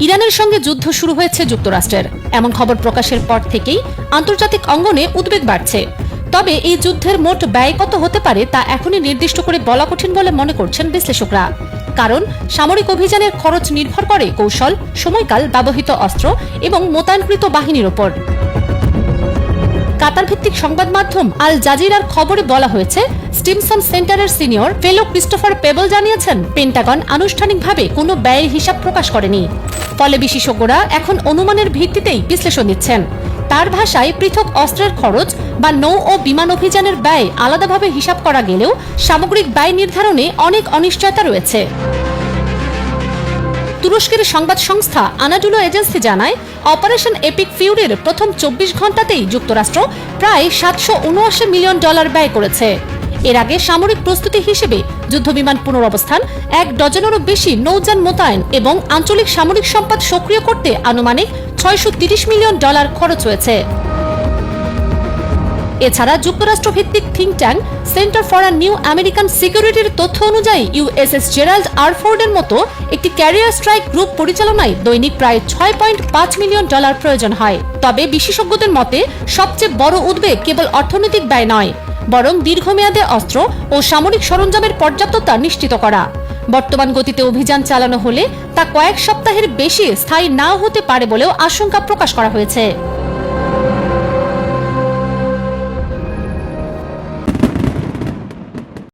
ইরানের সঙ্গে যুদ্ধ শুরু হয়েছে যুক্তরাষ্ট্রের এমন খবর প্রকাশের পর থেকেই আন্তর্জাতিক অঙ্গনে উদ্বেগ বাড়ছে। তবে এই যুদ্ধের মোট ব্যয় কত হতে পারে তা এখনই নির্দিষ্ট করে বলা কঠিন বলে মনে করছেন বিশ্লেষকরা। কারণ সামরিক অভিযানের খরচ নির্ভর করে কৌশল, সময়কাল, ব্যবহৃত অস্ত্র এবং মোতায়েনকৃত বাহিনীর ওপর। কাতার ভিত্তিক সংবাদ মাধ্যম আল জাজিরার খবরে বলা হয়েছে, স্টিমসন সেন্টারের সিনিয়র ফেলো ক্রিস্টোফার পেবল জানিয়েছেন, পেন্টাগন আনুষ্ঠানিকভাবে কোনো ব্যয়ের হিসাব প্রকাশ করেনি। ফলে বিশেষজ্ঞরা এখন অনুমানের ভিত্তিতেই বিশ্লেষণ দিচ্ছেন। তার ভাষায়, পৃথক অস্ত্রের খরচ বা নৌ ও বিমান অভিযানের ব্যয় আলাদাভাবে হিসাব করা গেলেও সামগ্রিক ব্যয় নির্ধারণে অনেক অনিশ্চয়তা রয়েছে। তুরস্কের সংবাদ সংস্থা আনাডুলো এজেন্সি জানায়, অপারেশন এপিক ফিউরির প্রথম 24 ঘণ্টাতেই যুক্তরাষ্ট্র প্রায় $779 মিলিয়ন ব্যয় করেছে। এর আগে সামরিক প্রস্তুতি হিসেবে যুদ্ধবিমান পুনরবস্থান, 1 ডজনেরও বেশি নৌযান মোতায়েন এবং আঞ্চলিক সামরিক সম্পদ সক্রিয় করতে আনুমানিক $630 মিলিয়ন খরচ হয়েছে। এছাড়া যুক্তরাষ্ট্র ভিত্তিক think tank centre for a new American সিকিউরিটির তথ্য অনুযায়ী ইউএসএস জেরাল্ড আর ফোর্ডের মতো একটি ক্যারিয়ার স্ট্রাইক গ্রুপ পরিচালনায় দৈনিক প্রায় $6.5 মিলিয়ন প্রয়োজন হয়। তবে বিশেষজ্ঞদের মতে সবচেয়ে বড় উদ্বেগ কেবল অর্থনৈতিক ব্যয় নয়, বরং দীর্ঘমেয়াদে অস্ত্র ও সামরিক সরঞ্জামের পর্যাপ্ততা নিশ্চিত করা। বর্তমান গতিতে অভিযান চালানো হলে তা কয়েক সপ্তাহের বেশি স্থায়ী নাও হতে পারে বলেও আশঙ্কা প্রকাশ করা হয়েছে।